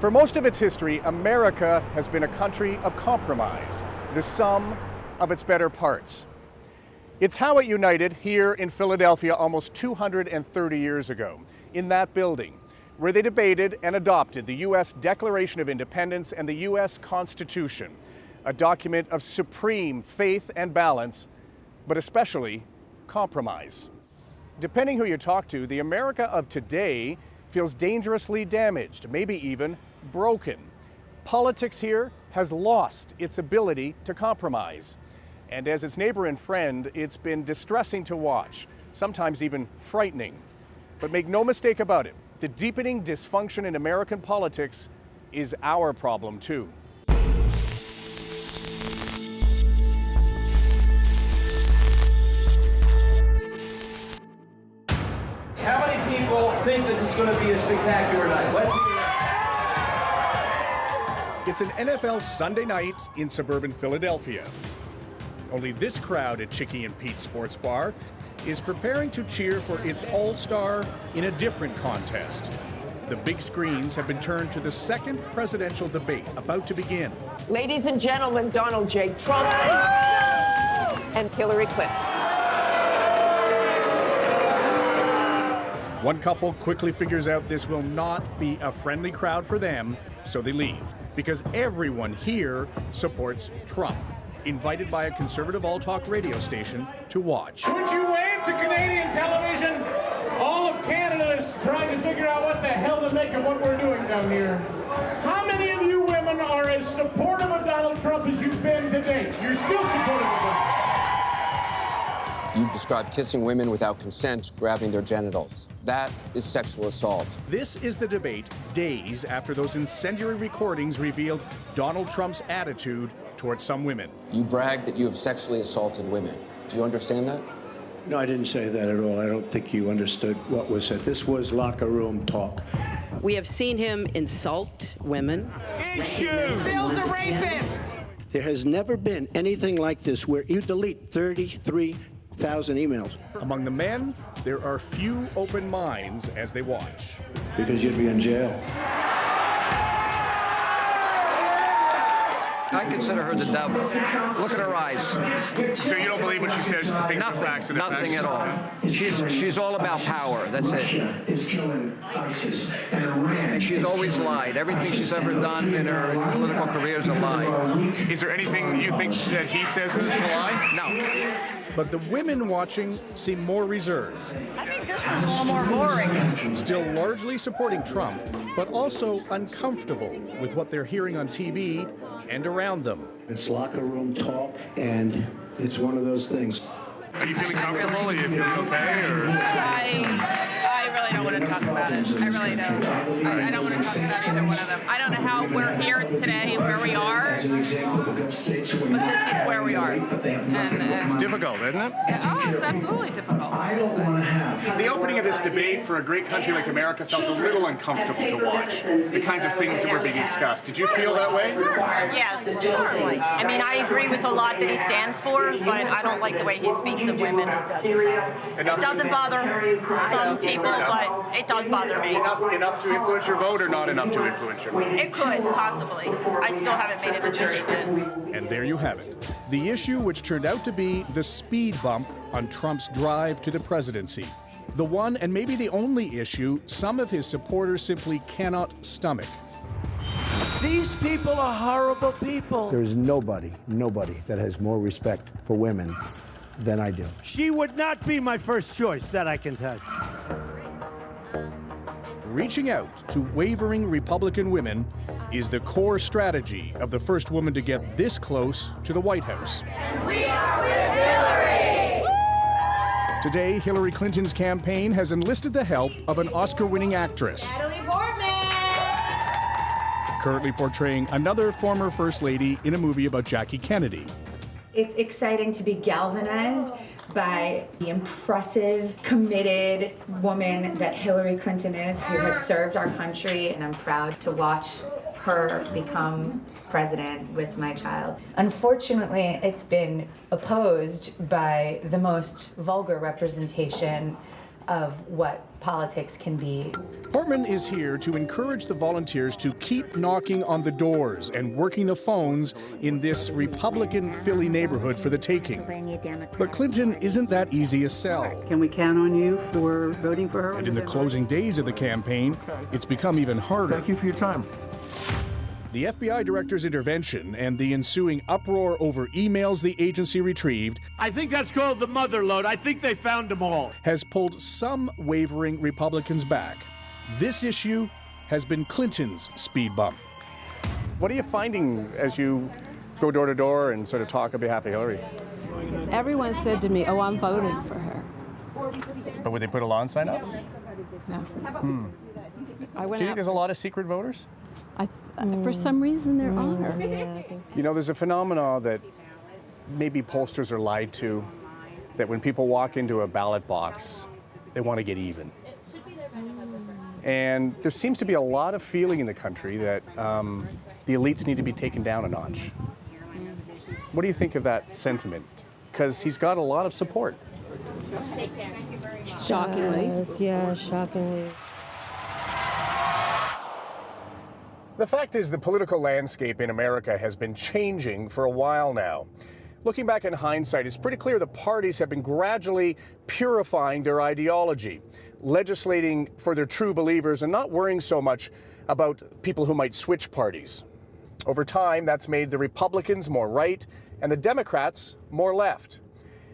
For most of its history, America has been a country of compromise, the sum of its better parts. It's how it united here in Philadelphia almost 230 years ago, in that building, where they debated and adopted the U.S. Declaration of Independence and the U.S. Constitution, a document of supreme faith and balance, but especially compromise. Depending who you talk to, the America of today feels dangerously damaged, maybe even broken. Politics here has lost its ability to compromise. And as its neighbor and friend, it's been distressing to watch, sometimes even frightening. But make no mistake about it, the deepening dysfunction in American politics is our problem too. How many people think that this is going to be a spectacular night? Let's hear it. It's an NFL Sunday night in suburban Philadelphia. Only this crowd at Chicky and Pete's Sports Bar is preparing to cheer for its all-star in a different contest. The big screens have been turned to the second presidential debate about to begin. Ladies and gentlemen, Donald J. Trump and Hillary Clinton. One couple quickly figures out this will not be a friendly crowd for them, so they leave, because everyone here supports Trump, invited by a conservative all-talk radio station to watch. Would you wave to Canadian television? All of Canada is trying to figure out what the hell to make of what we're doing down here. How many of you women are as supportive of Donald Trump as you've been to date? You're still supportive of him. You described kissing women without consent, grabbing their genitals. That is sexual assault. This is the debate days after those incendiary recordings revealed Donald Trump's attitude towards some women. You bragged that you have sexually assaulted women. Do you understand that? No, I didn't say that at all. I don't think you understood what was said. This was locker room talk. We have seen him insult women. Bill's a rapist. There has never been anything like this where you delete 33,000 emails. Among the men, there are few open minds as they watch. Because you'd be in jail. I consider her the devil. Look at her eyes. So you don't believe what she says? Nothing at all. She's all about power. That's it. And she's always lied. Everything she's ever done in her political career is a lie. Is there anything you think that he says is a lie? No. But the women watching seem more reserved. I think this one's a little more boring. Still largely supporting Trump, but also uncomfortable with what they're hearing on TV and around them. It's locker room talk, and it's one of those things. Are you feeling comfortable? Are you feeling okay? I really don't want to talk about it. I really don't. I don't want to talk about either one of them. I don't know how we're here today, where we are, but this is where we are. And It's difficult, isn't it? oh, it's absolutely difficult. The opening of this debate for a great country like America felt a little uncomfortable to watch. The kinds of things that were being discussed. Did you feel that way? Yes, certainly. I mean, I agree with a lot that he stands for, but I don't like the way he speaks of women. It doesn't bother some people, but it does bother me. Enough to influence your vote or not enough to influence your vote? It could, possibly. I still haven't made a decision yet. And there you have it. The issue which turned out to be the speed bump on Trump's drive to the presidency. The one and maybe the only issue some of his supporters simply cannot stomach. These people are horrible people. There's nobody that has more respect for women than I do. She would not be my first choice, that I can tell you. Reaching out to wavering Republican women is the core strategy of the first woman to get this close to the White House. We are with Hillary! Today, Hillary Clinton's campaign has enlisted the help of an Oscar-winning actress, Natalie Portman! currently portraying another former First Lady in a movie about Jackie Kennedy. It's exciting to be galvanized by the impressive, committed woman that Hillary Clinton is, who has served our country, and I'm proud to watch her become president with my child. Unfortunately, it's been opposed by the most vulgar representation of what politics can be. Portman is here to encourage the volunteers to keep knocking on the doors and working the phones in this Republican Philly neighborhood for the taking. But Clinton isn't that easy a sell. Can we count on you for voting for her? And in the closing days of the campaign, it's become even harder. Thank you for your time. The FBI director's intervention and the ensuing uproar over emails the agency retrieved I think that's called the mother lode. I think they found them all. has pulled some wavering Republicans back. This issue has been Clinton's speed bump. What are you finding as you go door to door and sort of talk on behalf of Hillary? Everyone said to me, oh, I'm voting for her. But would they put a lawn sign up? No. Do I went you think out. there's a lot of secret voters? For some reason, there are. You know, there's a phenomenon that maybe pollsters are lied to, that when people walk into a ballot box, they want to get even. And there seems to be a lot of feeling in the country that the elites need to be taken down a notch. What do you think of that sentiment? Because he's got a lot of support. Shockingly. Yes, yeah, shockingly. The fact is, the political landscape in America has been changing for a while now. Looking back in hindsight, it's pretty clear the parties have been gradually purifying their ideology, legislating for their true believers and not worrying so much about people who might switch parties. Over time, that's made the Republicans more right and the Democrats more left.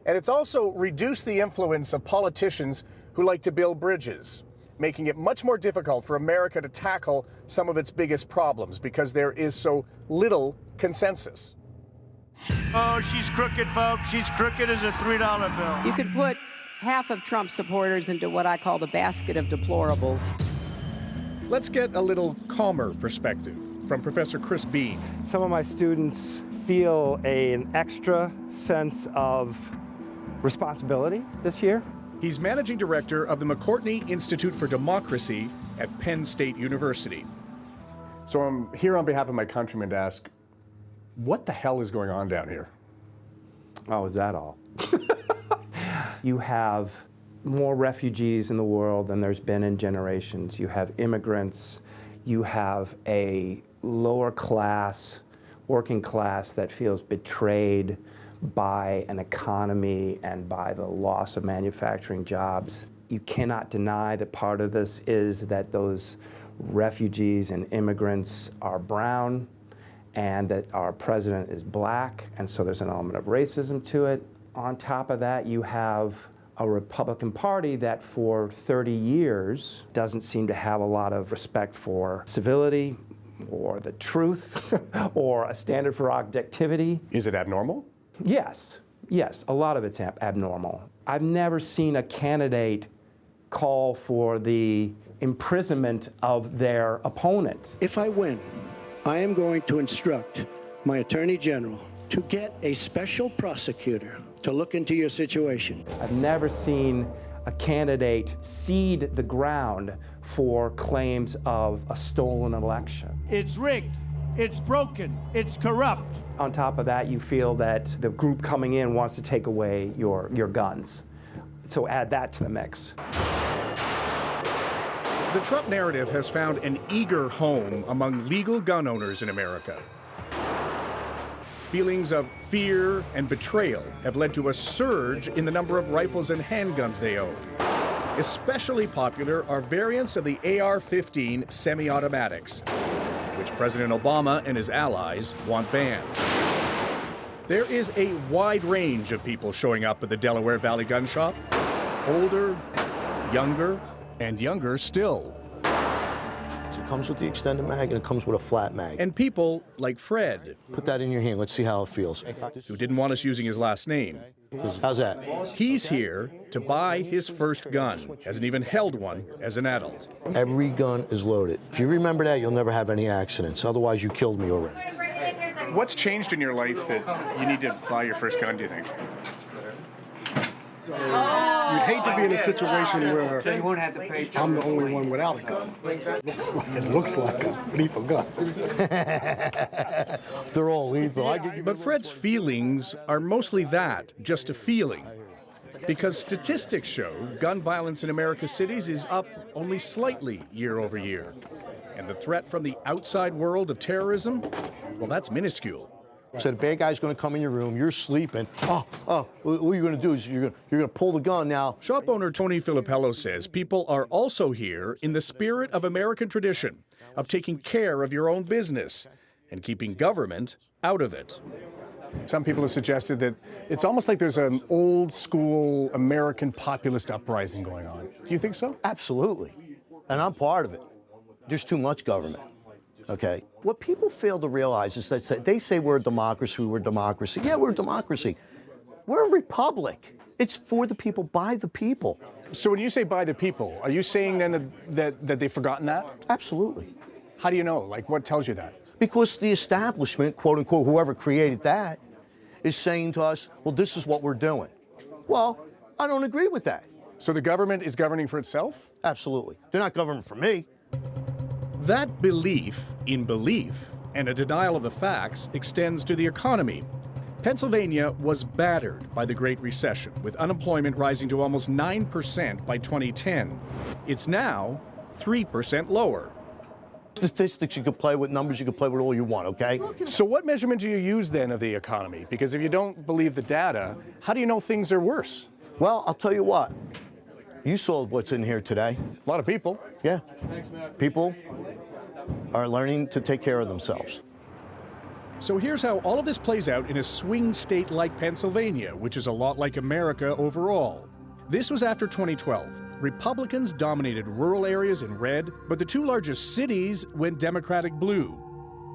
And it's also reduced the influence of politicians who like to build bridges, making it much more difficult for America to tackle some of its biggest problems because there is so little consensus. Oh, she's crooked, folks. She's crooked as a $3 bill. You could put half of Trump supporters into what I call the basket of deplorables. Let's get a little calmer perspective from Professor Chris Bean. Some of my students feel an extra sense of responsibility this year. He's managing director of the McCourtney Institute for Democracy at Penn State University. So I'm here on behalf of my countrymen to ask, what the hell is going on down here? Oh, is that all? You have more refugees in the world than there's been in generations. You have immigrants. You have a lower class, working class that feels betrayed by an economy and by the loss of manufacturing jobs. You cannot deny that part of this is that those refugees and immigrants are brown and that our president is black, and so there's an element of racism to it. On top of that, you have a Republican Party that for 30 years doesn't seem to have a lot of respect for civility or the truth or a standard for objectivity. Is it abnormal? Yes, a lot of it's abnormal. I've never seen a candidate call for the imprisonment of their opponent. If I win, I am going to instruct my Attorney General to get a special prosecutor to look into your situation. I've never seen a candidate cede the ground for claims of a stolen election. It's rigged. It's broken. It's corrupt. On top of that, you feel that the group coming in wants to take away your guns. So add that to the mix. The Trump narrative has found an eager home among legal gun owners in America. Feelings of fear and betrayal have led to a surge in the number of rifles and handguns they own. Especially popular are variants of the AR-15 semi-automatics, which President Obama and his allies want banned. There is a wide range of people showing up at the Delaware Valley Gun Shop. Older, younger, and younger still. It comes with the extended mag and it comes with a flat mag. And people like Fred. Put that in your hand. Let's see how it feels. Who didn't want us using his last name. How's that? He's here to buy his first gun. Hasn't even held one as an adult. Every gun is loaded. If you remember that, you'll never have any accidents. Otherwise, you killed me already. What's changed in your life that you need to buy your first gun, do you think? You'd hate to be in a situation where So you won't have to pay. I'm the only one without a gun. It looks like a lethal gun. They're all lethal. But Fred's feelings are mostly that, just a feeling. Because statistics show gun violence in America's cities is up only slightly year over year. And the threat from the outside world of terrorism, well, that's minuscule. So the bad guy's going to come in your room, you're sleeping. What you're going to do is you're going to pull the gun now. Shop owner Tony Filippello says people are also here in the spirit of American tradition of taking care of your own business and keeping government out of it. Some people have suggested that it's almost like there's an old school American populist uprising going on. Do you think so? Absolutely. And I'm part of it. There's too much government. Okay. What people fail to realize is that they say we're a democracy, we're a democracy. Yeah, we're a democracy. We're a republic. It's for the people, by the people. So when you say by the people, are you saying then that they've forgotten that? Absolutely. How do you know? Like, what tells you that? Because the establishment, quote unquote, whoever created that, is saying to us, well, this is what we're doing. Well, I don't agree with that. So the government is governing for itself? Absolutely. They're not governing for me. That belief in belief and a denial of the facts extends to the economy. Pennsylvania was battered by the Great Recession, with unemployment rising to almost 9% by 2010. It's now 3% lower. Statistics you can play with, numbers you can play with all you want, okay? So what measurement do you use then of the economy? Because if you don't believe the data, how do you know things are worse? Well, I'll tell you what. You saw what's in here today. A lot of people. Yeah. People are learning to take care of themselves. So here's how all of this plays out in a swing state like Pennsylvania, which is a lot like America overall. This was after 2012. Republicans dominated rural areas in red, but the two largest cities went Democratic blue.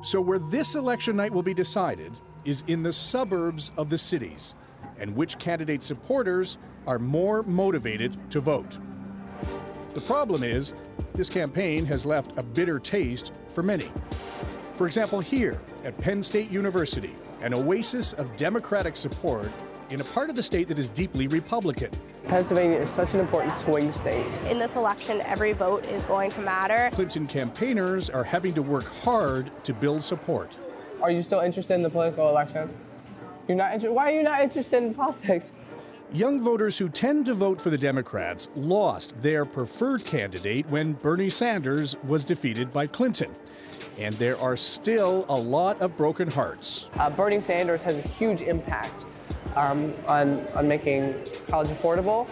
So where this election night will be decided is in the suburbs of the cities, and which candidate supporters are more motivated to vote. The problem is, this campaign has left a bitter taste for many. For example, here at Penn State University, an oasis of Democratic support in a part of the state that is deeply Republican. Pennsylvania is such an important swing state. In this election, every vote is going to matter. Clinton campaigners are having to work hard to build support. Are you still interested in the political election? You're not why are you not interested in politics? Young voters who tend to vote for the Democrats lost their preferred candidate when Bernie Sanders was defeated by Clinton. And there are still a lot of broken hearts. Bernie Sanders has a huge impact on making college affordable.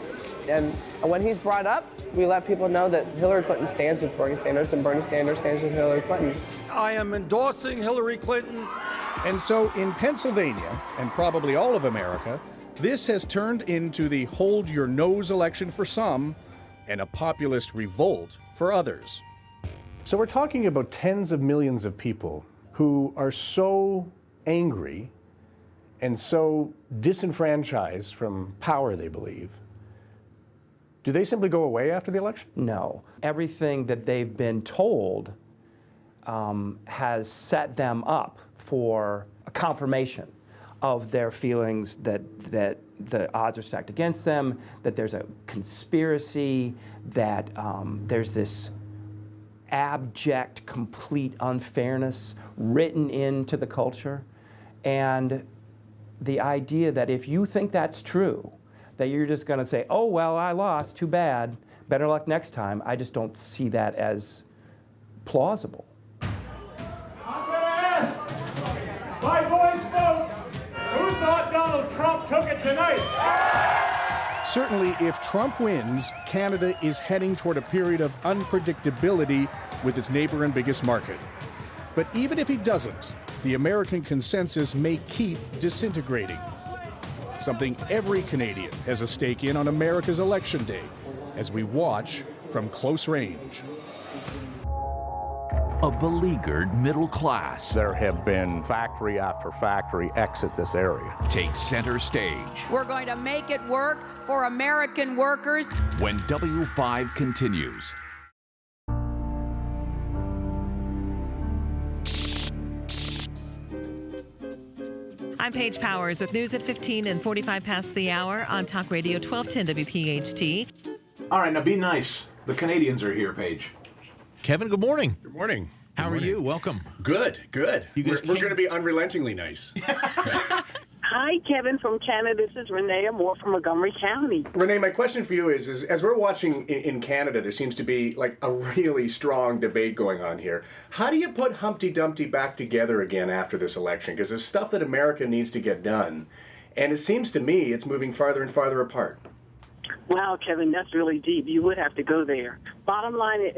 And when he's brought up, we let people know that Hillary Clinton stands with Bernie Sanders and Bernie Sanders stands with Hillary Clinton. I am endorsing Hillary Clinton. And so in Pennsylvania, and probably all of America, this has turned into the hold your nose election for some and a populist revolt for others. So we're talking about tens of millions of people who are so angry and so disenfranchised from power, they believe. Do they simply go away after the election? No. Everything that they've been told has set them up for a confirmation of their feelings that the odds are stacked against them, that there's a conspiracy, that there's this abject, complete unfairness written into the culture. And the idea that if you think that's true, that you're just going to say, oh, well, I lost, too bad, better luck next time, I just don't see that as plausible. I'm going to ask my voice vote, who thought Donald Trump took it tonight? Certainly, if Trump wins, Canada is heading toward a period of unpredictability with its neighbor and biggest market. But even if he doesn't, the American consensus may keep disintegrating. Something every Canadian has a stake in on America's election day, as we watch from close range. A beleaguered middle class. There have been factory after factory exit this area. Take center stage. We're going to make it work for American workers. When W5 continues. I'm Paige Powers with news at 15 and 45 past the hour on Talk Radio 1210 WPHT. All right, now be nice. The Canadians are here, Paige. Kevin, good morning. Good morning. How are you? Welcome. Good, good. You guys we're going to be unrelentingly nice. Hi, Kevin from Canada. This is Renee Moore from Montgomery County. Renee, my question for you is as we're watching in Canada, there seems to be like a really strong debate going on here. How do you put Humpty Dumpty back together again after this election? Because there's stuff that America needs to get done, and it seems to me it's moving farther and farther apart. Wow, Kevin, that's really deep. You would have to go there. Bottom line,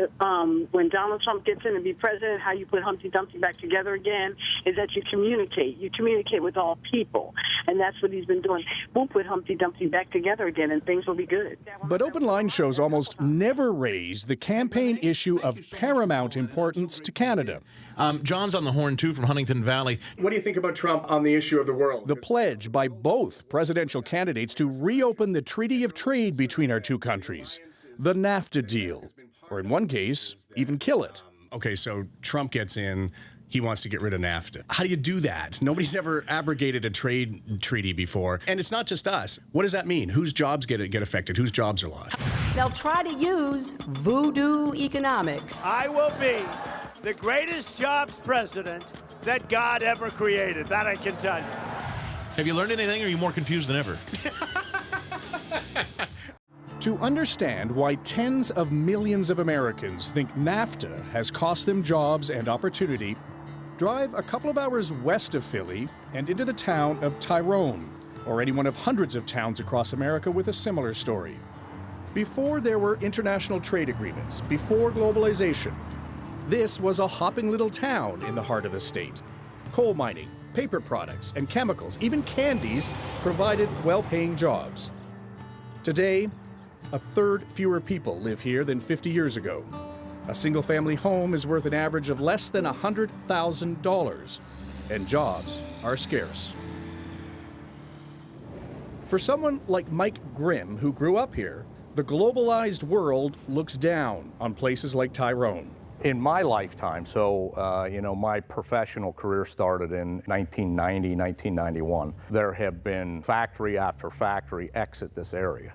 when Donald Trump gets in to be president, how you put Humpty Dumpty back together again is that you communicate. You communicate with all people, and that's what he's been doing. We'll put Humpty Dumpty back together again, and things will be good. But open line shows almost never raise the campaign issue of paramount importance to Canada. John's on the horn, too, from Huntington Valley. What do you think about Trump on the issue of the world? The pledge by both presidential candidates to reopen the Treaty of Trade between our two countries, the NAFTA deal, or in one case, even kill it. Okay, so Trump gets in. He wants to get rid of NAFTA. How do you do that? Nobody's ever abrogated a trade treaty before. And it's not just us. What does that mean? Whose jobs get affected? Whose jobs are lost? They'll try to use voodoo economics. I will be the greatest jobs president that God ever created. That I can tell you. Have you learned anything, or are you more confused than ever? To understand why tens of millions of Americans think NAFTA has cost them jobs and opportunity, drive a couple of hours west of Philly and into the town of Tyrone, or any one of hundreds of towns across America with a similar story. Before there were international trade agreements, before globalization, this was a hopping little town in the heart of the state. Coal mining, paper products, and chemicals, even candies, provided well-paying jobs. Today, a third fewer people live here than 50 years ago. A single-family home is worth an average of less than $100,000, and jobs are scarce. For someone like Mike Grimm, who grew up here, the globalized world looks down on places like Tyrone. In my lifetime, my professional career started in 1990, 1991. There have been factory after factory exit this area.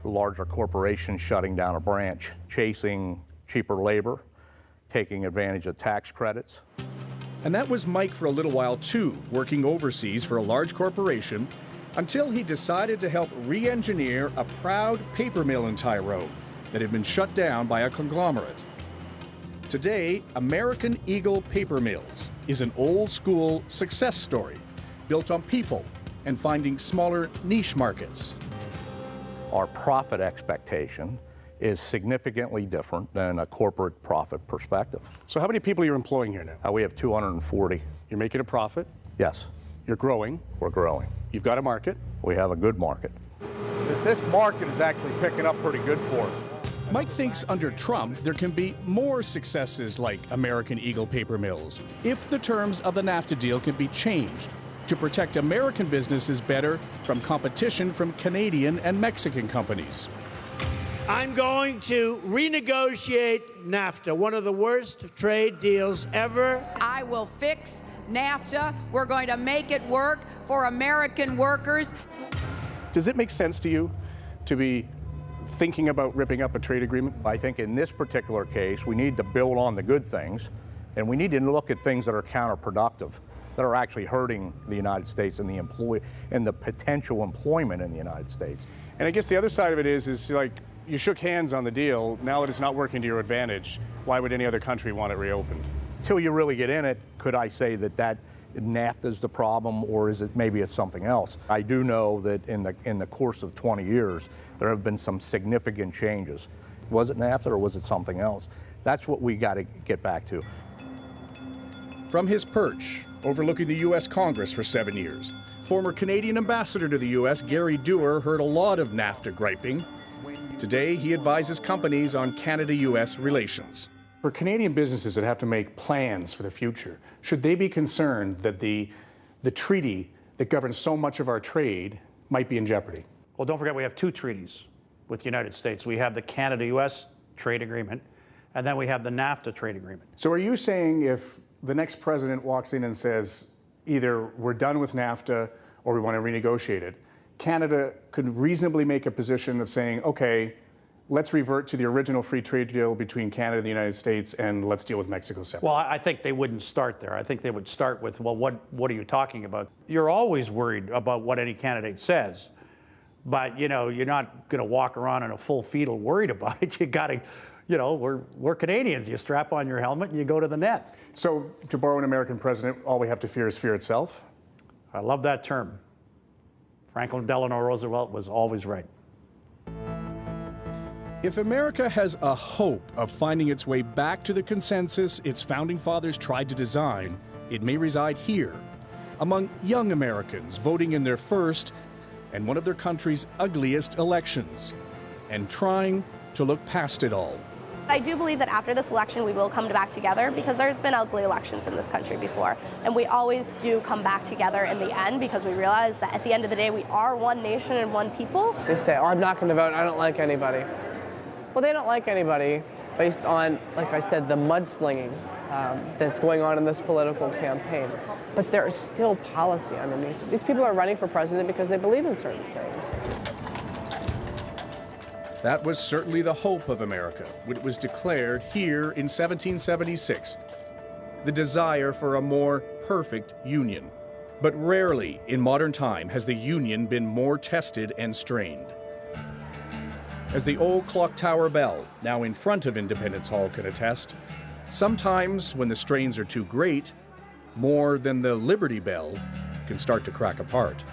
Larger corporations shutting down a branch, chasing cheaper labor, taking advantage of tax credits. And that was Mike for a little while too, working overseas for a large corporation, until he decided to help re-engineer a proud paper mill in Tyrone that had been shut down by a conglomerate. Today, American Eagle Paper Mills is an old-school success story built on people and finding smaller niche markets. Our profit expectation is significantly different than a corporate profit perspective. So how many people are you employing here now? We have 240. You're making a profit? Yes. You're growing? We're growing. You've got a market? We have a good market. This market is actually picking up pretty good for us. Mike thinks under Trump there can be more successes like American Eagle Paper Mills if the terms of the NAFTA deal can be changed to protect American businesses better from competition from Canadian and Mexican companies. I'm going to renegotiate NAFTA, one of the worst trade deals ever. I will fix NAFTA. We're going to make it work for American workers. Does it make sense to you to be thinking about ripping up a trade agreement? I think in this particular case, we need to build on the good things, and we need to look at things that are counterproductive, that are actually hurting the United States and the potential employment in the United States. And I guess the other side of it is like you shook hands on the deal. Now that it's not working to your advantage, why would any other country want it reopened? Until you really get in it, could I say that NAFTA is the problem, or is it maybe it's something else? I do know that in the course of 20 years, there have been some significant changes. Was it NAFTA or was it something else? That's what we got to get back to. From his perch, overlooking the U.S. Congress for 7 years, former Canadian ambassador to the U.S. Gary Dewar heard a lot of NAFTA griping. Today, he advises companies on Canada-U.S. relations. For Canadian businesses that have to make plans for the future, should they be concerned that the treaty that governs so much of our trade might be in jeopardy? Well, don't forget we have two treaties with the United States. We have the Canada-U.S. trade agreement, and then we have the NAFTA trade agreement. So are you saying if the next president walks in and says, either we're done with NAFTA or we want to renegotiate it, Canada could reasonably make a position of saying, okay, let's revert to the original free trade deal between Canada and the United States, and let's deal with Mexico separately? Well, I think they wouldn't start there. I think they would start with, well, what are you talking about? You're always worried about what any candidate says, but you're not going to walk around in a full fetal worried about it. You got to, we're Canadians. You strap on your helmet and you go to the net. So, to borrow an American president, all we have to fear is fear itself? I love that term. Franklin Delano Roosevelt was always right. If America has a hope of finding its way back to the consensus its founding fathers tried to design, it may reside here, among young Americans voting in their first and one of their country's ugliest elections, and trying to look past it all. I do believe that after this election we will come back together, because there's been ugly elections in this country before, and we always do come back together in the end, because we realize that at the end of the day we are one nation and one people. They say, oh, I'm not going to vote, I don't like anybody. Well, they don't like anybody based on, like I said, the mudslinging that's going on in this political campaign. But there is still policy underneath it. These people are running for president because they believe in certain things. That was certainly the hope of America when it was declared here in 1776. The desire for a more perfect union. But rarely in modern time has the union been more tested and strained. As the old clock tower bell, now in front of Independence Hall, can attest, sometimes when the strains are too great, more than the Liberty Bell can start to crack apart.